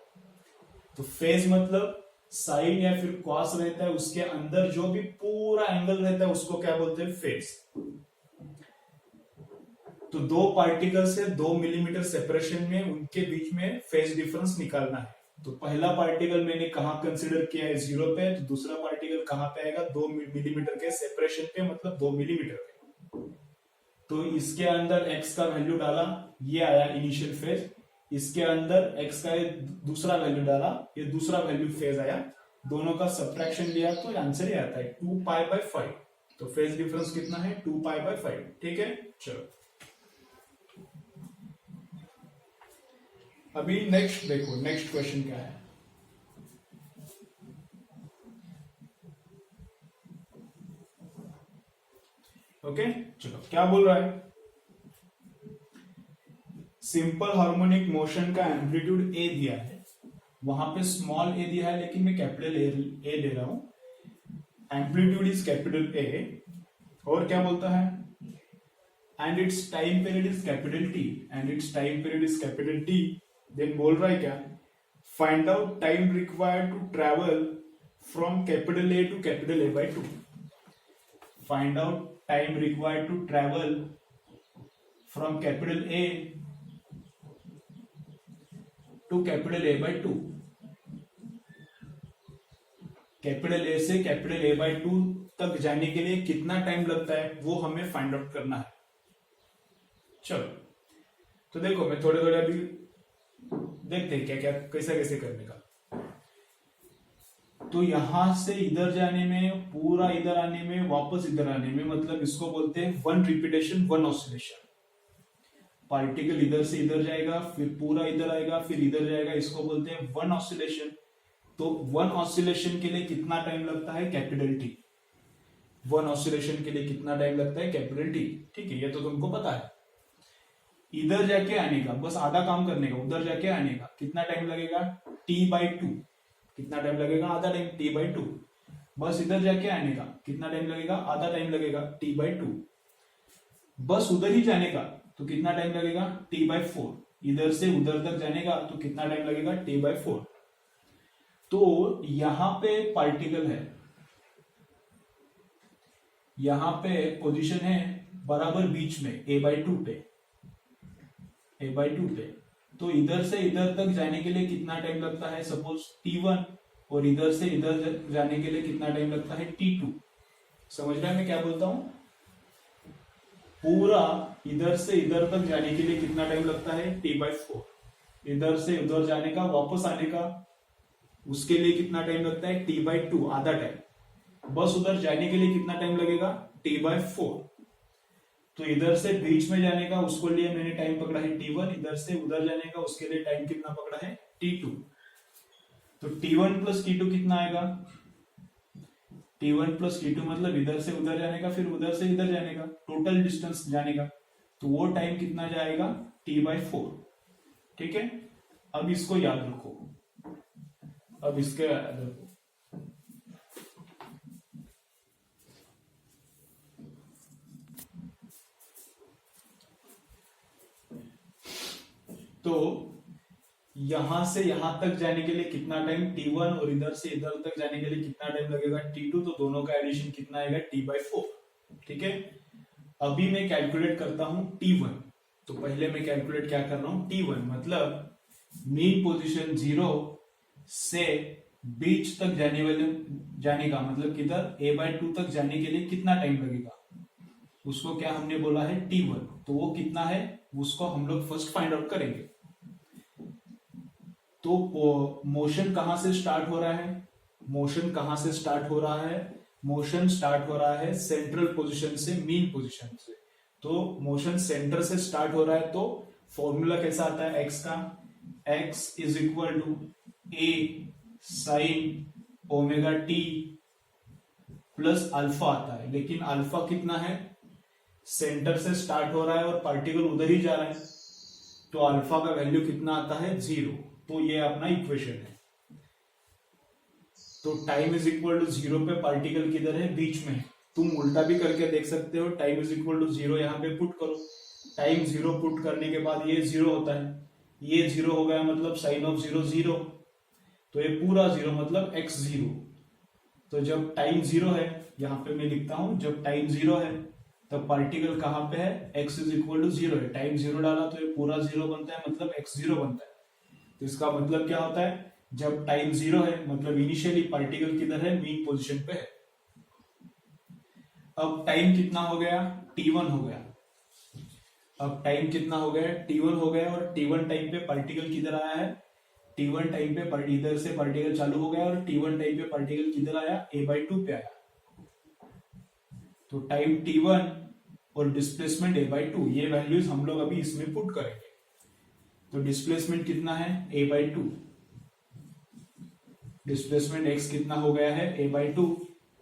तो फेज मतलब साइन या फिर कॉस रहता है, उसके अंदर जो भी पूरा एंगल रहता है उसको क्या बोलते हैं, फेज। तो दो पार्टिकल से 2 मिलीमीटर सेपरेशन में उनके बीच में फेज डिफरेंस निकालना है। तो पहला पार्टिकल मैंने कहा कंसिडर किया है 0 पे, तो दूसरा पार्टिकल कहां पे आएगा 2 मिलीमीटर के सेपरेशन पे, मतलब 2 मिलीमीटर पे। तो इसके अंदर x का वैल्यू डाला, ये आया इनिशियल फेज। इसके अंदर x का दूसरा वैल्यू डाला, ये दूसरा वैल्यू फेज आया। दोनों का सब्ट्रैक्शन लिया तो आंसर ही आता है 2π/5। तो फेज डिफरेंस कितना है 2π/5। ठीक है, चलो अभी नेक्स्ट देखो, नेक्स्ट क्वेश्चन क्या है। ओके चलो, क्या बोल रहा है, सिंपल हार्मोनिक मोशन का एम्पलीट्यूड ए दिया है, वहां पे स्मॉल ए दिया है लेकिन मैं कैपिटल ए ले रहा हूं। एम्पलीट्यूड इज कैपिटल ए, और क्या बोलता है, and its time period is capital T, and its time period is capital T. Then बोल रहा है क्या, find out time required to travel from capital A to capital A/2। Find out time required to travel from capital A to capital A/2। Capital A से capital A/2 तक जाने के लिए कितना टाइम लगता है वो हमें फाइंड आउट करना है। चलो तो देखो, मैं थोड़े थोड़े अभी देखते हैं क्या क्या कैसे कैसे करने का। तो यहां से इधर जाने में, पूरा इधर आने में, वापस इधर आने में, मतलब इसको बोलते हैं 1 रिपीटेशन 1 ऑसिलेशन। पार्टिकल इधर से इधर जाएगा, फिर पूरा इधर आएगा, फिर इधर जाएगा, इसको बोलते हैं 1 ऑसिलेशन। तो 1 ऑसिलेशन के लिए कितना टाइम लगता है, कैपिटल टी। 1 ऑसिलेशन के लिए कितना टाइम लगता है, कैपिटल टी। ठीक है, ये तो तुमको पता है। इधर जाके आने का बस आधा काम करने का, उधर जाके आने का कितना टाइम लगेगा, t/2। कितना टाइम लगेगा, आधा टाइम, t/2। बस इधर जाके आने का कितना टाइम लगेगा, आधा टाइम लगेगा, t/2। बस उधर ही जाने का तो कितना टाइम लगेगा, t/4। इधर से उधर तक जाने का तो कितना टाइम लगेगा, t/4। तो यहां पे पार्टिकल है, यहां पे पोजीशन है बराबर बीच में A/2 पे, A/2 पे। तो इधर से इधर तक जाने के लिए कितना टाइम लगता है, सपोज t1, और इधर से इधर जाने के लिए कितना टाइम लगता है, t2। समझ रहे हैं मैं क्या बोलता हूं, पूरा इधर से इधर तक जाने के लिए कितना टाइम लगता है, t/4। इधर से उधर जाने का, वापस आने का, उसके लिए कितना टाइम लगता है, t/2, आधा टाइम। बस उधर जाने के लिए कितना टाइम लगेगा, t/4। तो इधर से बीच में जाने का, उसको लिए मैंने टाइम पकड़ा है t1। इधर से उधर जाने का, उसके लिए टाइम कितना पकड़ा है, t2। तो t1 प्लस t2 कितना आएगा, t1 प्लस t2 मतलब इधर से उधर जाने का, फिर उधर से इधर जाने का, टोटल डिस्टेंस जाने का। तो वो टाइम कितना जाएगा, t/4। ठीक है, अब इसको याद रखो, अब इसके याद रखो। तो यहां से यहां तक जाने के लिए कितना टाइम, t1, और इधर से इधर तक जाने के लिए कितना टाइम लगेगा, t2। तो दोनों का एडिशन कितना आएगा, t/4। ठीक है, अभी मैं कैलकुलेट करता हूं t1। तो पहले मैं कैलकुलेट क्या कर रहा हूं, t1 मतलब मीन पोजीशन 0 से बीच तक जाने का मतलब किधर, A/2 तक जाने के लिए कितना टाइम लगेगा, उसको क्या हमने बोला है, t1। तो वो कितना है, उसको हम लोग फर्स्ट फाइंड आउट करेंगे। तो मोशन कहां से स्टार्ट हो रहा है, मोशन कहां से स्टार्ट हो रहा है, मोशन स्टार्ट हो रहा है सेंट्रल पोजीशन से, मीन पोजीशन से। तो मोशन सेंटर से स्टार्ट हो रहा है, तो फॉर्मूला कैसा आता है x का, x is equal to a sine omega t plus alpha आता है। लेकिन अल्फा कितना है, सेंटर से स्टार्ट हो रहा है और पार्टिकल उधर ही जा रहा है, तो अल्फा का वैल्यू कितना आता है 0। तो ये अपना इक्वेशन है। तो टाइम इज इक्वल टू 0 पे पार्टिकल किधर है, बीच में। तुम उल्टा भी करके देख सकते हो, टाइम इज इक्वल टू 0 यहाँ पे पुट करो, टाइम 0 पुट करने के बाद ये 0 होता है, ये 0 हो गया मतलब साइन ऑफ 0 0, तो ये पूरा 0 मतलब x 0। तो जब टाइम 0 है, यहाँ पे मैं लिखता हूं जब टाइम 0 है तब पार्टिकल कहाँ पे है, x इज इक्वल टू 0 है। टाइम 0 डाला तो ये पूरा 0 बनता है, मतलब x 0 बनता है। तो इसका मतलब क्या होता है, जब टाइम 0 है मतलब इनिशियली पार्टिकल किधर है, मीन पोजीशन पे है। अब टाइम कितना हो गया, t1 हो गया। अब टाइम कितना हो गया, t1 हो गया, और t1 टाइम पे पार्टिकल किधर आया है, t1 टाइम पे इधर से पार्टिकल चालू हो गया, और t1 टाइम पे पार्टिकल किधर आया, a/2 पे आया। तो टाइम t1 और डिस्प्लेसमेंट a/2, ये वैल्यूज हम लोग अभी इसमें पुट करेंगे। तो डिस्प्लेसमेंट कितना है, a/2, डिस्प्लेसमेंट x कितना हो गया है, a/2,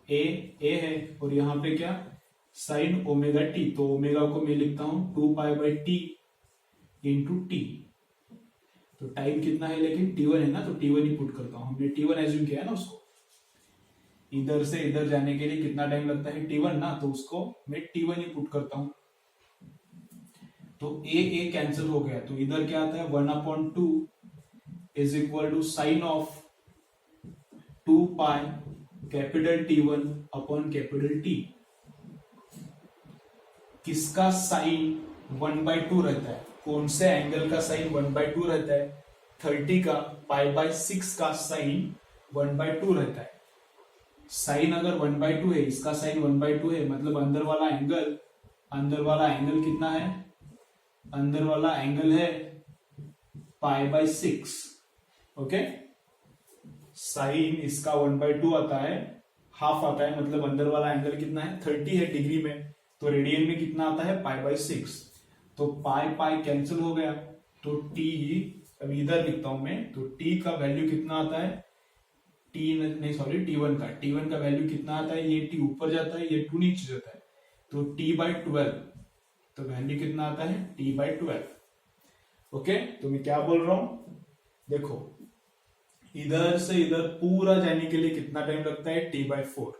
a है, और यहाँ पे क्या, साइन ओमेगा टी। तो ओमेगा को मैं लिखता हूं 2π/t इंटू टी। तो टाइम कितना है, लेकिन t1 है ना, तो t1 ही पुट करता हूं। हमने t1 एज्यूम किया है ना, उसको इधर से इधर जाने के लिए कितना टाइम लगता है, t1 ना, तो उसको मैं t1 ही पुट करता हूं। तो a कैंसिल हो गया, तो इधर क्या आता है, 1/2 is equal to sine of 2π capital T1 upon capital T। किसका साइन 1/2 रहता है, कौन से एंगल का साइन 1/2 रहता है, 30 का π/6 का साइन 1/2 रहता है। साइन अगर 1/2 है, इसका साइन 1/2 है, मतलब अंदर वाला एंगल कितना है, अंदर वाला एंगल है π/6। ओके, साइन इसका 1/2 आता है, हाफ आता है, मतलब अंदर वाला एंगल कितना है, 30 है डिग्री में, तो रेडियन में कितना आता है, π/6। तो पाई कैंसिल हो गया, तो t, अब इधर लिखता हूं मैं, तो t का वैल्यू कितना आता है, t1 का वैल्यू कितना आता है, ये t ऊपर जाता है, ये 2 नीचे जाता है, तो t/12। तो वैल्यू कितना आता है, t/12। ओके, तो मैं क्या बोल रहा हूं, देखो इधर से इधर पूरा जाने के लिए कितना टाइम लगता है, t/4।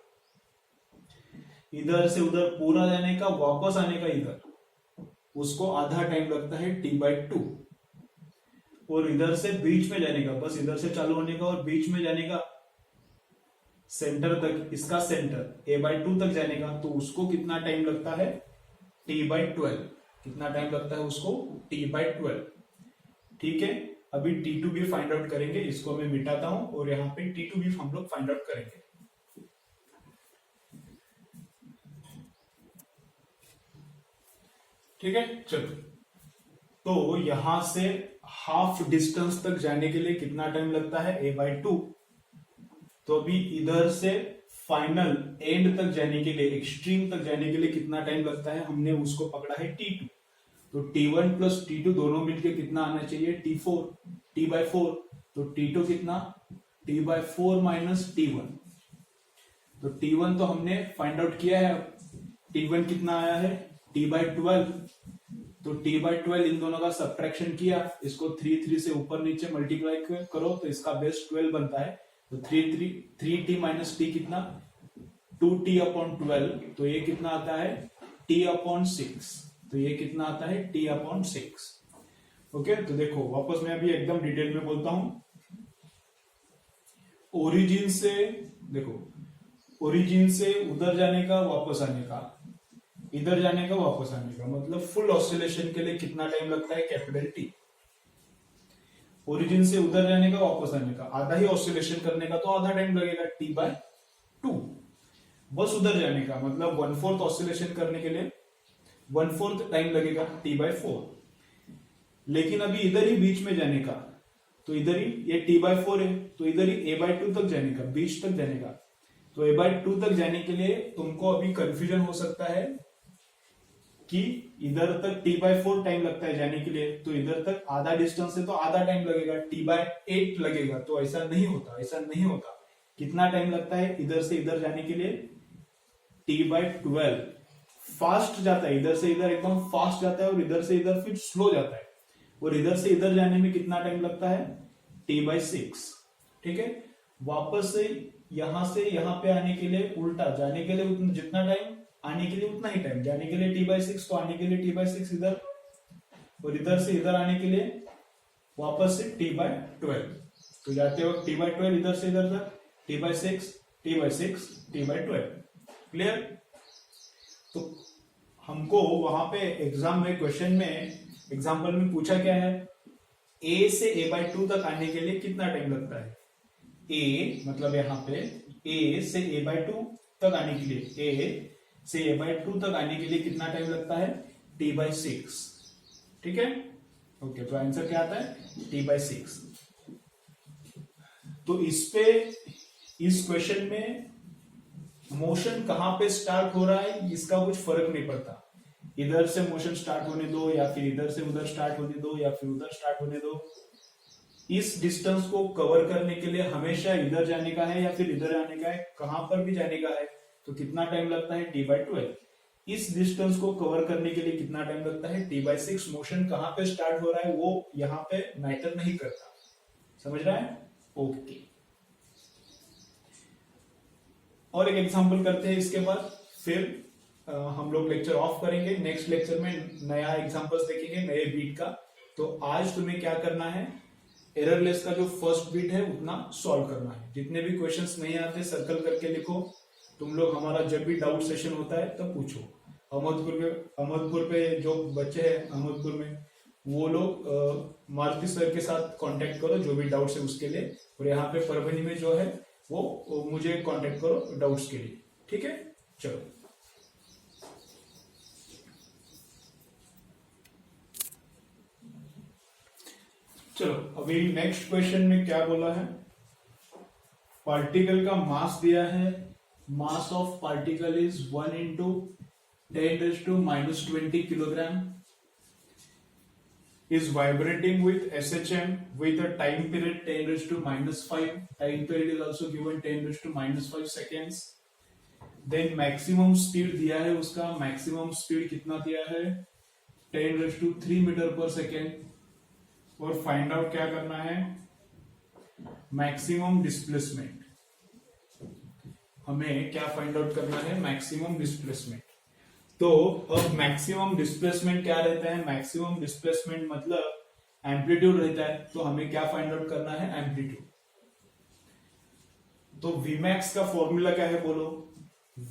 इधर से उधर पूरा जाने का, वापस आने का इधर, उसको आधा टाइम लगता है, t/2। और इधर से बीच में जाने का, बस इधर से चालू होने का और बीच में जाने का, सेंटर तक, इसका सेंटर a/2 तक जाने का, तो उसको कितना टाइम लगता है, t/12। कितना टाइम लगता है उसको, t/12। ठीक है, अभी t2 भी फाइंड आउट करेंगे, इसको मैं मिटाता हूं, और यहाँ पे t2 भी हम लोग फाइंड आउट करेंगे। ठीक है, चलो, तो यहां से हाफ डिस्टेंस तक जाने के लिए कितना टाइम लगता है, a/2। तो अभी इधर से फाइनल एंड तक जाने के लिए, एक्सट्रीम तक जाने के लिए कितना टाइम लगता है, हमने उसको पकड़ा है t2। तो t1 प्लस t2 दोनों मिलके कितना आना चाहिए, t/4। तो t2 कितना, t/4 माइनस t1। तो t1 तो हमने फाइंड आउट किया है, t1 कितना आया है, t/12। तो t/12 इन दोनों का सब्ट्रैक्शन किया, इसको 3 से ऊपर नीचे मल्टीप्लाई करो, तो इसका बेस 12 बनता है। तो 3t माइनस t कितना, 2t/12। तो ये कितना आता है, t/6। तो ये कितना आता है, t/6। ओके, तो देखो वापस मैं अभी एकदम डिटेल में बोलता हूं। ओरिजिन से, देखो ओरिजिन से उधर जाने का, वापस आने का, इधर जाने का, वापस आने का, मतलब फुल ऑसिलेशन के लिए कितना टाइम लगता है, कैपिटल T। ओरिजिन से उधर जाने का, वापस आने का, आधा ही ऑसिलेशन करने का, तो आधा टाइम लगेगा, t/2। बस उधर जाने का, मतलब 1/4 ऑसिलेशन करने के लिए 1/4 टाइम लगेगा, t/4। लेकिन अभी इधर ही बीच में जाने का, तो इधर ही ये t/4 है, तो इधर ही a/2 तक जाने का, बीच तक जाने का। तो a/2 तक जाने के लिए तुमको अभी कंफ्यूजन हो सकता है कि इधर तक t/4 टाइम लगता है जाने के लिए, तो इधर तक आधा डिस्टेंस है, तो आधा टाइम लगेगा, t/8 लगेगा। तो ऐसा नहीं होता, ऐसा नहीं होता। कितना टाइम लगता है इधर से इधर जाने के लिए, t/12। फास्ट जाता है, इधर से इधर एकदम फास्ट जाता है, और इधर से इधर फिर स्लो जाता है। और इधर से इधर जाने में कितना टाइम लगता है, t/6। ठीक है, वापस से यहां से यहां पे आने के लिए उल्टा, जाने के लिए जितना टाइम, आने के लिए उतना ही टाइम, जाने के लिए t/6, तो आने के लिए t/6 इधर, और इधर से इधर आने के लिए वापस से t/12। तो जाते वक्त t/12 इधर से इधर तक, t/6 t/6 t/12। क्लियर? तो हमको वहां पे एग्जाम में, क्वेश्चन में, एग्जाम्पल में पूछा क्या है, a से a/2 तक आने के लिए कितना टाइम लगता है। a मतलब यहाँ पे a से a/2 तक आने के लिए, a से a/2 तक आने के लिए कितना टाइम लगता है, t/6। ठीक है, ओके, तो आंसर क्या आता है, t/6। तो इस क्वेश्चन में मोशन कहां पे स्टार्ट हो रहा है इसका कुछ फर्क नहीं पड़ता, इधर से मोशन स्टार्ट होने दो या फिर इधर से उधर स्टार्ट होने दो या फिर उधर स्टार्ट होने दो, इस डिस्टेंस को कवर करने के लिए हमेशा इधर जाने का है या फिर इधर आने का है, कहां पर भी जाने का है, तो कितना टाइम लगता है, t/12। इस डिस्टेंस को कवर करने के लिए कितना टाइम लगता है, t/6। मोशन कहां पे स्टार्ट हो रहा है वो यहां पे मैटर नहीं करता, समझ रहा है? ओके, और एक एग्जांपल करते हैं, इसके बाद फिर हम लोग लेक्चर ऑफ करेंगे। नेक्स्ट लेक्चर में नया एग्जांपल्स देखेंगे, नए बीट का। तो आज तुम्हें क्या करना है, एररलेस का जो फर्स्ट बीट है उतना सॉल्व करना है। जितने भी क्वेश्चंस नहीं आते सर्कल करके लिखो। तुम लोग हमारा जब भी डाउट सेशन होता है तब पूछो। अहमदपुर पे जो बच्चे हैं अहमदपुर में, वो लोग मारुति सर के साथ कांटेक्ट करो जो भी डाउट्स है उसके लिए, और यहाँ पे परभनी में जो है वो मुझे कांटेक्ट करो डाउट्स के लिए। ठीक है, चलो चलो अभी नेक्स्ट क्वेश्चन में क्या बोला है, पार्टिकल का मास दिया है, mass of particle is 1 × 10⁻20 kilogram, is vibrating with SHM with a time period 10⁻⁵. Time period is also given 10⁻⁵ seconds. Then maximum speed दिया है उसका, maximum speed कितना दिया है, 10⁻³ मीटर पर सेकेंड। और फाइंड आउट क्या करना है, मैक्सिमम डिस्प्लेसमेंट। हमें क्या फाइंड आउट करना है, मैक्सिमम डिस्प्लेसमेंट। तो अब मैक्सिमम डिस्प्लेसमेंट क्या रहता है, मैक्सिमम डिस्प्लेसमेंट मतलब एम्पलीट्यूड रहता है। तो हमें क्या फाइंड आउट करना है, एम्पलीट्यूड। तो Vmax का फॉर्मूला क्या है बोलो,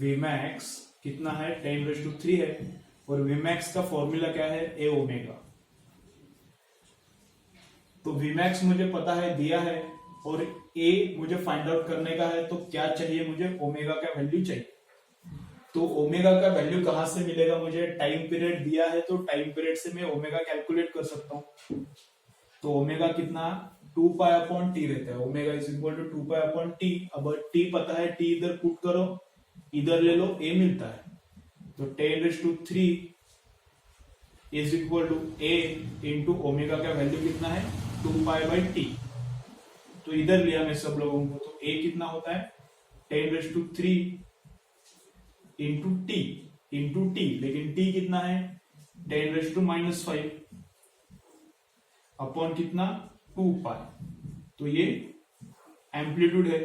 Vmax कितना है, 10⁻³ है, और Vmax का फॉर्मूला क्या है, A ओमेगा। तो Vmax मुझे पता है, दिया है, और A मुझे फाइंड आउट करने का है। तो क्या चाहिए मुझे, ओमेगा का वैल्यू चाहिए। तो ओमेगा का वैल्यू कहां से मिलेगा मुझे, टाइम पीरियड दिया है तो टाइम पीरियड से मैं ओमेगा कैलकुलेट कर सकता हूं। तो ओमेगा कितना, 2π/t रहता है। Omega is equal to 2π/t। अब t पता है, t इधर पुट करो, इधर ले लो, a मिलता है। तो 10⁻³ is equal to a into omega का वैल्यू कितना है, 2π/t। तो इधर लिया मैं सब लोगों को, तो a कितना होता है, 10⁻³ इंटू t, लेकिन t कितना है, 10⁻⁵ अपॉन कितना, 2π। तो ये एम्पलीट्यूड है,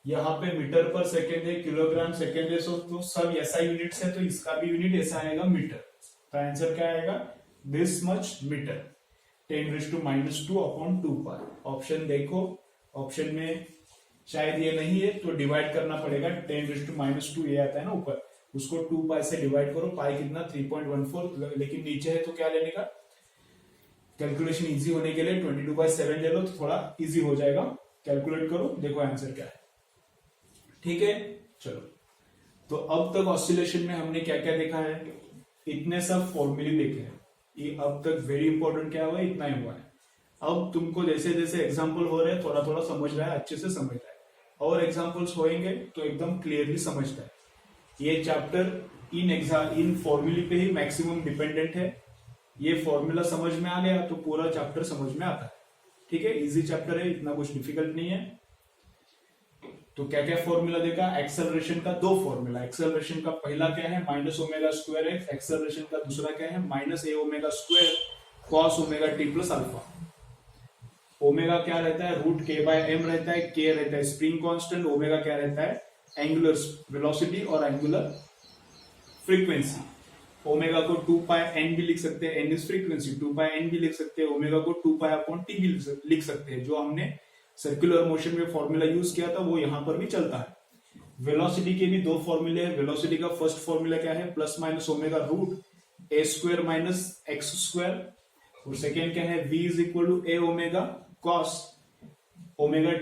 यहां पे मीटर पर सेकेंड है, किलोग्राम सेकेंड है, तो सब ऐसा यूनिट्स है, तो इसका भी यूनिट ऐसा आएगा, मीटर। तो आंसर क्या आएगा, this much metre, 10⁻² upon 2π। Option देखो, ऑप्शन में शायद ये नहीं है तो डिवाइड करना पड़ेगा, 10⁻² ये आता है ना ऊपर, उसको 2π से डिवाइड करो, पाई कितना 3.14, लेकिन नीचे है तो क्या लेने का, कैलकुलेशन इजी होने के लिए 22/7 ले लो, तो थोड़ा इजी हो जाएगा। कैलकुलेट करो, देखो आंसर क्या है। ठीक है, चलो। तो अब तक ऑसिलेशन में हमने क्या क्या देखा है, इतने सब फॉर्मूले देखे हैं। ये अब तक वेरी इंपॉर्टेंट क्या हुआ है, इतना ही हुआ है। अब तुमको जैसे जैसे एग्जाम्पल हो रहे हैं थोड़ा थोड़ा समझ रहा है, अच्छे से समझ रहा है, और एग्जाम्पल्स होंगे तो एकदम क्लियरली समझता है। ये चैप्टर इन फॉर्मूले पे ही मैक्सिमम डिपेंडेंट है। ये फॉर्मूला समझ में आ गया तो पूरा चैप्टर समझ में आता है। ठीक है, इजी चैप्टर है, इतना कुछ डिफिकल्ट नहीं है। तो क्या क्या फॉर्मूला देखा, एक्सेलरेशन का 2 फॉर्मूला। एक्सेलरेशन का पहला क्या है, -ω²x। एक्सेलरेशन का दूसरा क्या है, -Aω²। Cos omega T plus alpha. Omega क्या रहता है, रूट के बाय एम रहता है, के रहता है स्प्रिंग कांस्टेंट, ओमेगा क्या रहता है, एंगुलर वेलोसिटी और एंगुलर फ्रीक्वेंसी। ओमेगा को 2 पाई एन भी लिख सकते हैं, N is frequency, 2 pi N भी लिख सकते हैं, ओमेगा को 2 पाई अपॉन टी भी लिख सकते हैं। जो हमने सर्कुलर मोशन में फॉर्मूला यूज किया था वो यहां पर भी चलता है। वेलोसिटी के भी दो फॉर्मूले हैं। वेलोसिटी का फर्स्ट फॉर्मूला क्या है, plus minus omega root A square minus X square, और सेकेंड क्या है, v is equal to A omega cos omega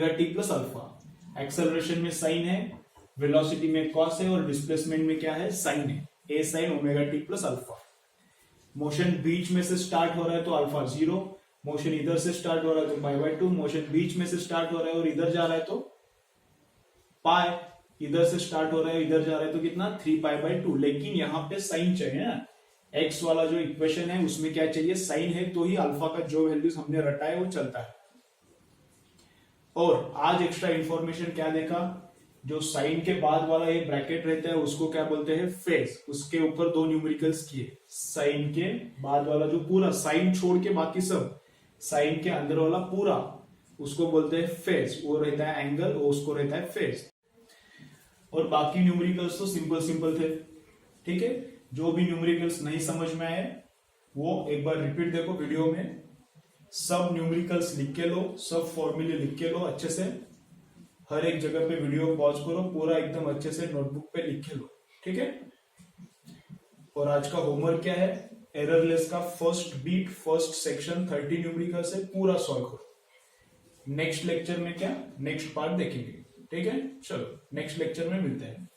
T plus alpha. Acceleration में साइन है, वेलोसिटी में कॉस है, और डिस्प्लेसमेंट में क्या है, साइन है, A sine omega T plus alpha. Motion बीच में से स्टार्ट हो रहा है तो अल्फा 0, मोशन इधर से स्टार्ट हो रहा है तो पाई बाय 2, मोशन बीच में से स्टार्ट हो रहा है और इधर जा रहा है तो पाई, इधर से स्टार्ट हो रहा है इधर जा रहा है तो कितना, 3 पाई बाय 2। लेकिन यहां पे साइन चाहिए ना, एक्स वाला जो इक्वेशन है उसमें क्या चाहिए, साइन है, तो ही अल्फा का जो वैल्यूज हमने रटा है वो चलता है। और आज एक्स्ट्रा इंफॉर्मेशन क्या देखा, जो साइन के बाद वाला ये ब्रैकेट रहता है उसको क्या बोलते हैं, फेज। उसके ऊपर दो न्यूमेरिकल्स किए, साइन के बाद वाला जो पूरा, साइन छोड़ के बाकी सब, साइन के अंदर वाला पूरा, उसको बोलते हैं फेज। वो रहता है एंगल, वो उसको रहता है फेज। और बाकी न्यूमेरिकल्स तो सिंपल सिंपल थे, ठीक है। जो भी न्यूमेरिकल्स नहीं समझ में आए वो एक बार रिपीट देखो वीडियो में, सब न्यूमेरिकल्स लिख के लो, सब फॉर्मूले लिख के लो अच्छे से, हर एक जगह पे वीडियो पॉज करो, पूरा एकदम अच्छे से नोटबुक पे लिख के लो, ठीक है। और आज का होमवर्क क्या है, एररलेस का first beat first section 30 numerical से पूरा सॉल्व करो। नेक्स्ट लेक्चर में क्या, नेक्स्ट पार्ट देखेंगे, ठीक है। चलो नेक्स्ट लेक्चर में मिलते हैं।